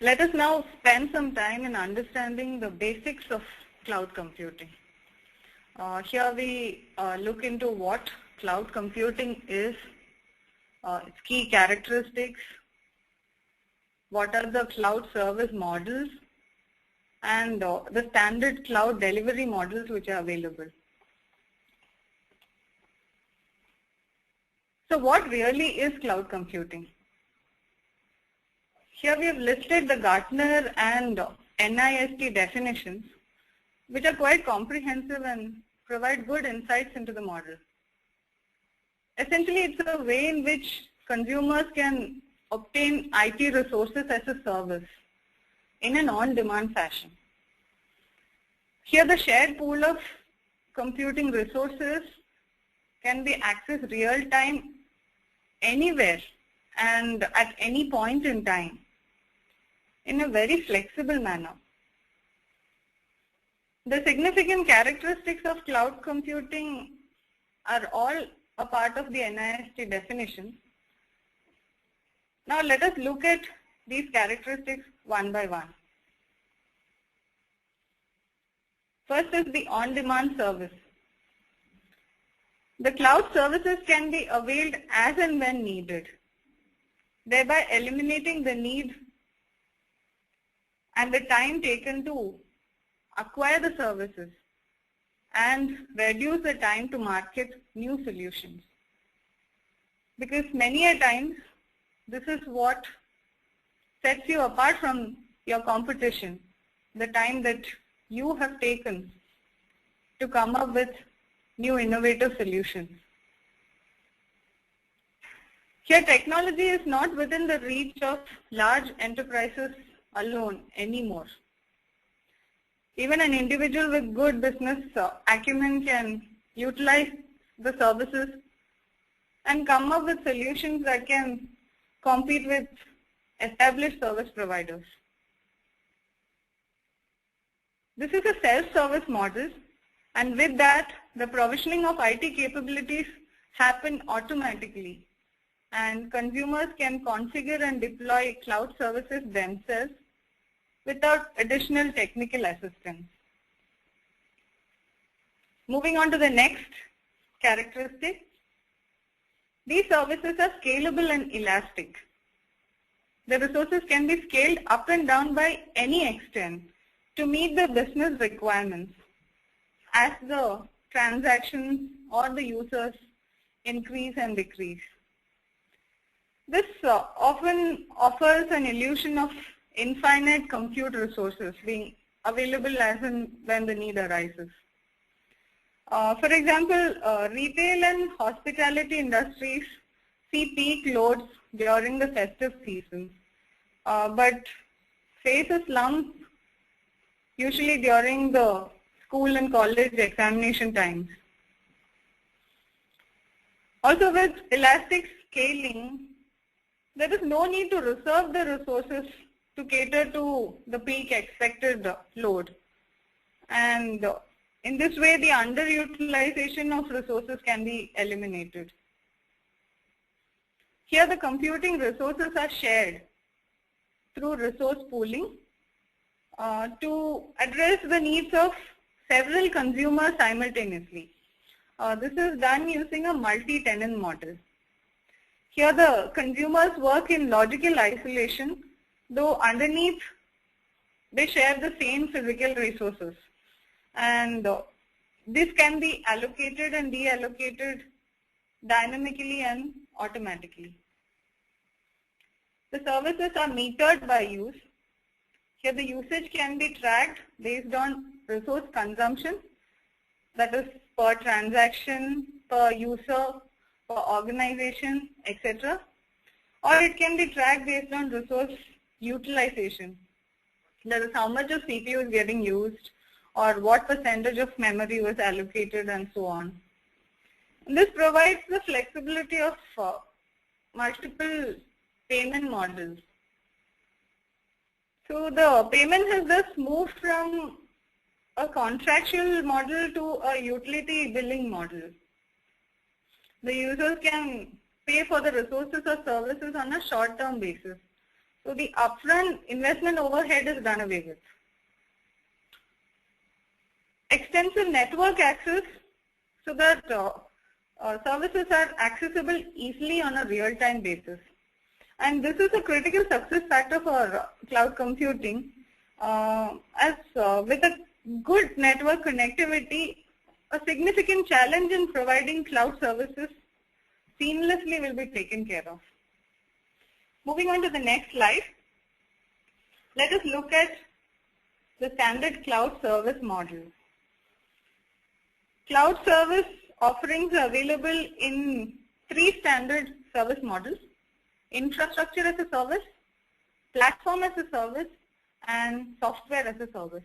Let us now spend some time in understanding the basics of cloud computing. Here we look into what cloud computing is, its key characteristics, what are the cloud service models, and the standard cloud delivery models which are available. So what really is cloud computing? Here we have listed the Gartner and NIST definitions, which are quite comprehensive and provide good insights into the model. Essentially, it's a way in which consumers can obtain IT resources as a service in an on-demand fashion. Here, the shared pool of computing resources can be accessed real-time anywhere and at any point in time in a very flexible manner. The significant characteristics of cloud computing are all a part of the NIST definition. Now let us look at these characteristics one by one. First is the on-demand service. The cloud services can be availed as and when needed, thereby eliminating the need and the time taken to acquire the services and reduce the time to market new solutions. Because many a times, this is what sets you apart from your competition, the time that you have taken to come up with new innovative solutions. Here, technology is not within the reach of large enterprises alone anymore. Even an individual with good business acumen can utilize the services and come up with solutions that can compete with established service providers. This is a self-service model, and with that, the provisioning of IT capabilities happen automatically, and consumers can configure and deploy cloud services themselves without additional technical assistance. Moving on to the next characteristic, these services are scalable and elastic. The resources can be scaled up and down by any extent to meet the business requirements as the transactions or the users increase and decrease. This often offers an illusion of infinite compute resources being available as and when the need arises. For example, retail and hospitality industries see peak loads during the festive season, but face a slump usually during the school and college examination times. Also, with elastic scaling, there is no need to reserve the resources to cater to the peak expected load. And in this way, the underutilization of resources can be eliminated. Here, the computing resources are shared through resource pooling to address the needs of several consumers simultaneously. This is done using a multi-tenant model. Here, the consumers work in logical isolation, though underneath they share the same physical resources, and this can be allocated and deallocated dynamically and automatically. The services are metered by use. Here the usage can be tracked based on resource consumption, that is per transaction, per user, per organization, etc. Or it can be tracked based on resource utilization. That is how much of CPU is getting used or what percentage of memory was allocated and so on. And this provides the flexibility of multiple payment models. So the payment has thus moved from a contractual model to a utility billing model. The users can pay for the resources or services on a short-term basis. So the upfront investment overhead is done away with. Extensive network access so that services are accessible easily on a real-time basis. And this is a critical success factor for cloud computing, as with a good network connectivity, a significant challenge in providing cloud services seamlessly will be taken care of. Moving on to the next slide, let us look at the standard cloud service model. Cloud service offerings are available in 3 standard service models: infrastructure as a service, platform as a service, and software as a service.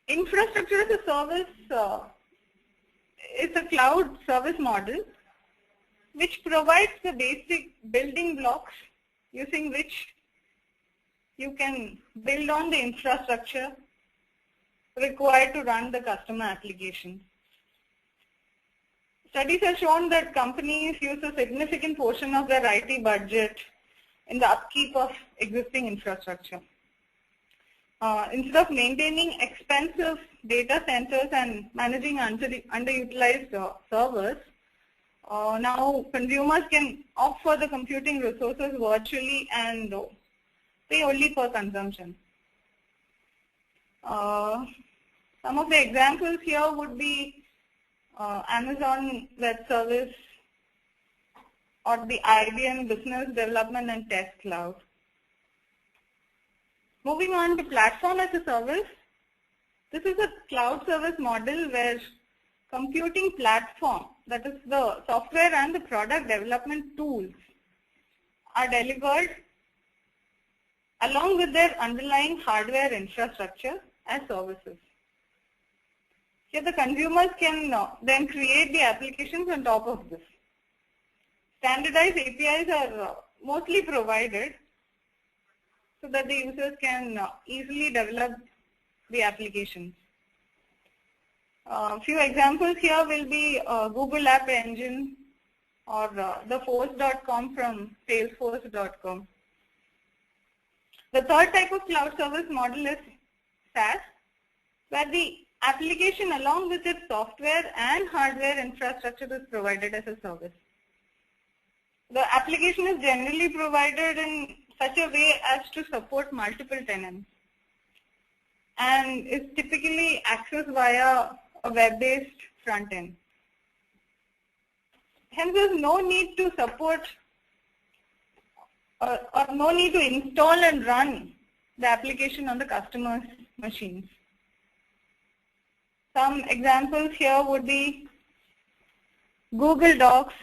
Infrastructure as a service is a cloud service model which provides the basic building blocks using which you can build on the infrastructure required to run the customer application. Studies have shown that companies use a significant portion of their IT budget in the upkeep of existing infrastructure. Instead of maintaining expensive data centers and managing underutilized servers, now consumers can opt for the computing resources virtually and pay only per consumption. Some of the examples here would be Amazon Web Service or the IBM Business Development and Test Cloud. Moving on to platform as a service, this is a cloud service model where computing platform, that is the software and the product development tools, are delivered along with their underlying hardware infrastructure as services. Here the consumers can then create the applications on top of this. Standardized APIs are mostly provided so that the users can easily develop the applications. A few examples here will be Google App Engine or the force.com from salesforce.com. The third type of cloud service model is SaaS, where the application along with its software and hardware infrastructure is provided as a service. The application is generally provided in such a way as to support multiple tenants and is typically accessed via a web-based front end. Hence, there is no need to support or no need to install and run the application on the customer's machines. Some examples here would be Google Docs,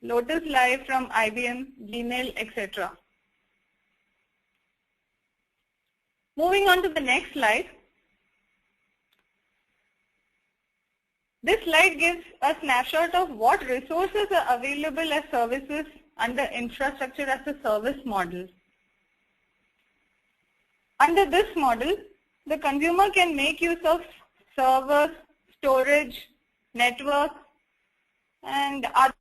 Lotus Live from IBM, Gmail, etc. Moving on to the next slide. This slide gives a snapshot of what resources are available as services under infrastructure as a service model. Under this model, the consumer can make use of servers, storage, network, and other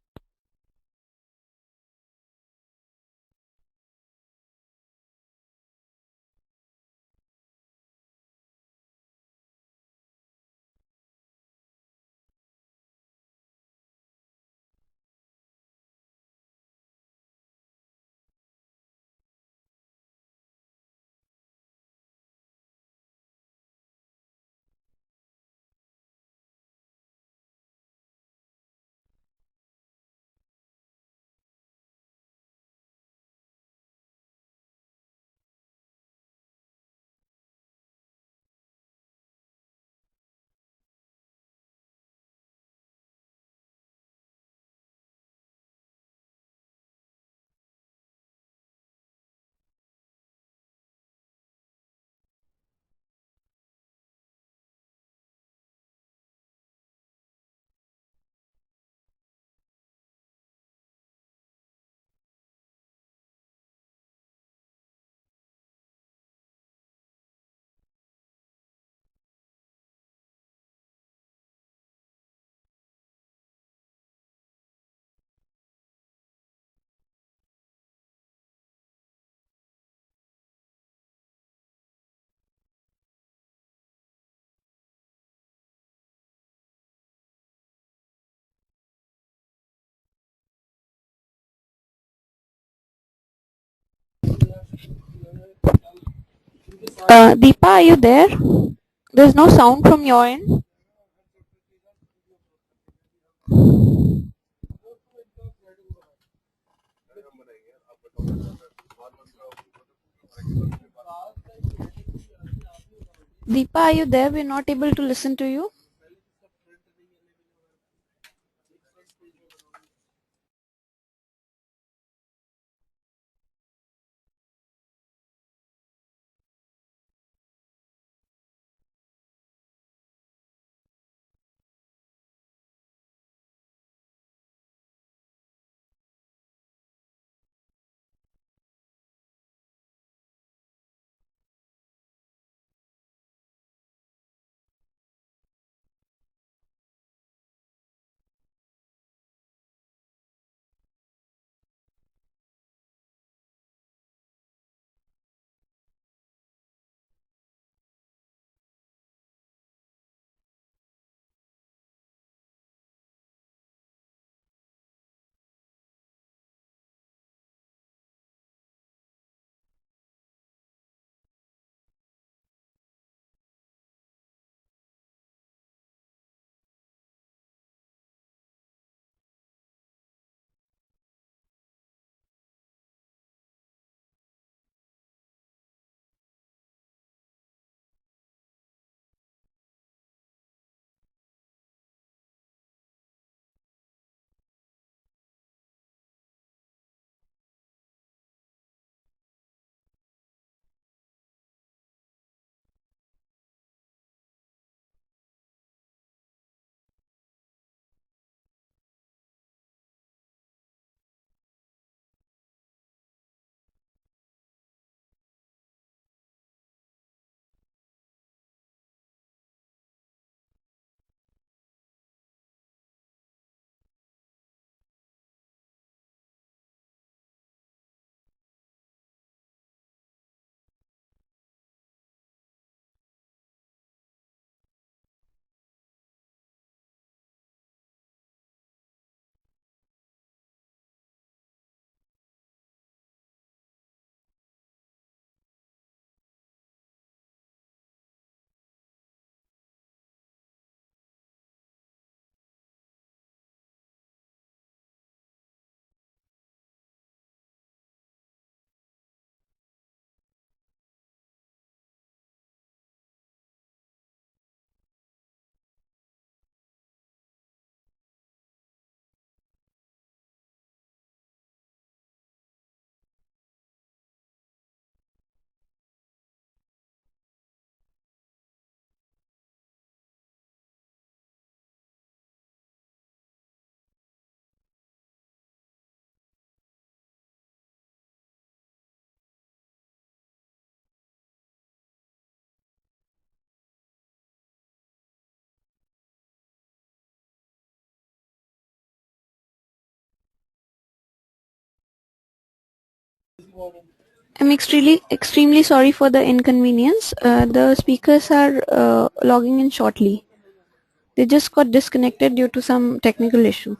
Deepa, are you there? There's no sound from your end. Deepa, are you there? We're not able to listen to you. I'm extremely sorry for the inconvenience. The speakers are logging in shortly. They just got disconnected due to some technical issue.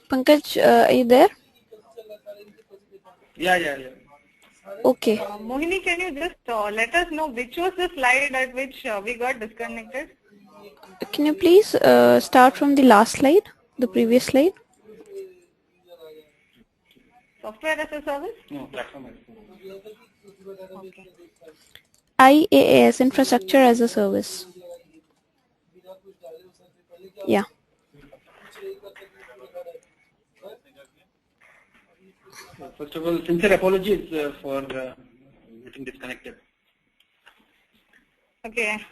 Pankaj, are you there? Yeah. Okay. Mohini, can you just let us know which was the slide at which we got disconnected? Can you please start from the last slide, the previous slide? Software as a service? No, platform as a service. Okay. IaaS, infrastructure as a service. Yeah. First of all, sincere apologies for getting disconnected. Okay.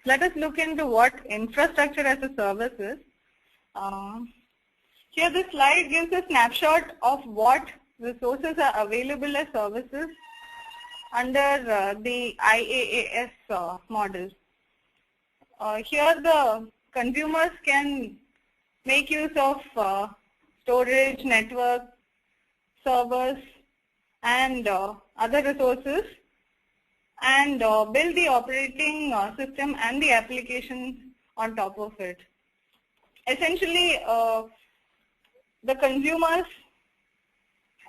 Let us look into what infrastructure as a service is. Here this slide gives a snapshot of what resources are available as services under the IaaS model. Here the consumers can make use of storage, network, servers and other resources and build the operating system and the application on top of it. Essentially, the consumers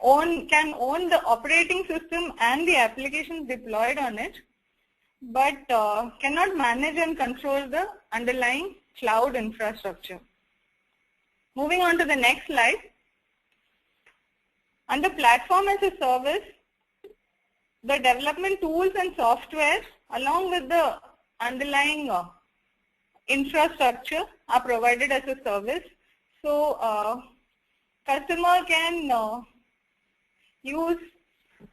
can own the operating system and the applications deployed on it, but cannot manage and control the underlying cloud infrastructure. Moving on to the next slide. Under platform as a service, the development tools and software along with the underlying infrastructure are provided as a service. So customer can use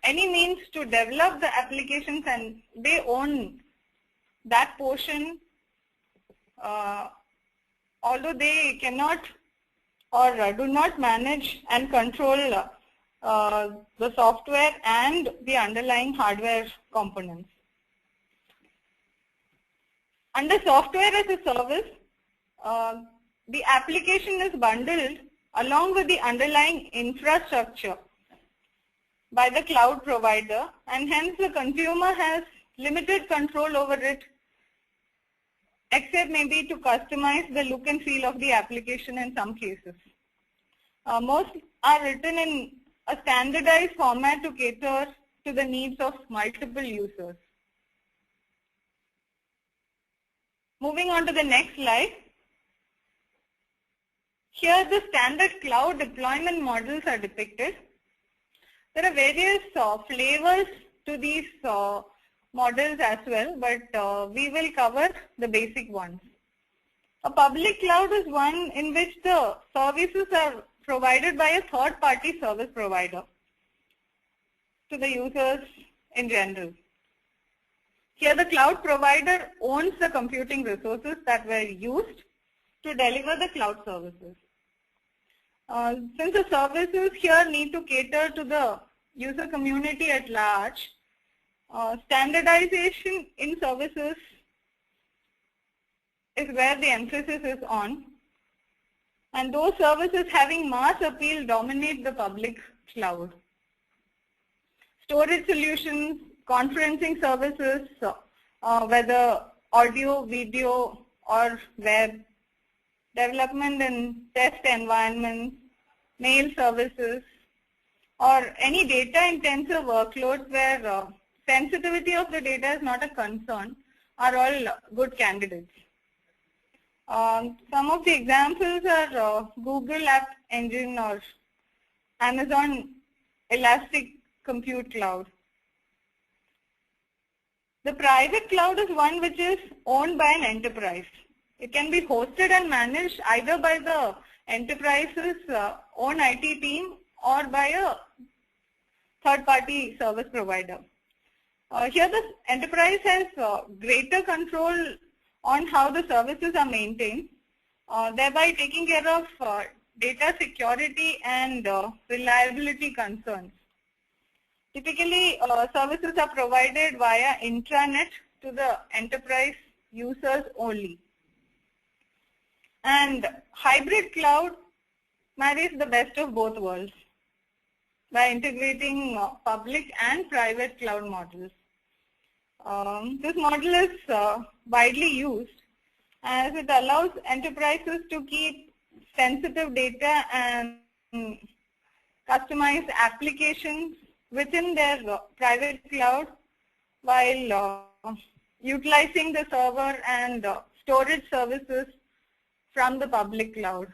any means to develop the applications and they own that portion, although they cannot or do not manage and control the software and the underlying hardware components. Under software as a service, the application is bundled along with the underlying infrastructure by the cloud provider, and hence the consumer has limited control over it, except maybe to customize the look and feel of the application in some cases. Most are written in a standardized format to cater to the needs of multiple users. Moving on to the next slide. Here the standard cloud deployment models are depicted. There are various flavors to these models as well, but we will cover the basic ones. A public cloud is one in which the services are provided by a third-party service provider to the users in general. Here the cloud provider owns the computing resources that were used to deliver the cloud services. Since the services here need to cater to the user community at large, standardization in services is where the emphasis is on, and those services having mass appeal dominate the public cloud. Storage solutions, conferencing services, whether audio, video or web, development and test environments, mail services, or any data-intensive workloads where sensitivity of the data is not a concern are all good candidates. Some of the examples are Google App Engine or Amazon Elastic Compute Cloud. The private cloud is one which is owned by an enterprise. It can be hosted and managed either by the enterprise's own IT team or by a third-party service provider. Here the enterprise has greater control on how the services are maintained, thereby taking care of data security and reliability concerns. Typically, services are provided via intranet to the enterprise users only. And hybrid cloud marries the best of both worlds by integrating public and private cloud models. This model is widely used as it allows enterprises to keep sensitive data and customize applications within their private cloud while utilizing the server and storage services from the public cloud.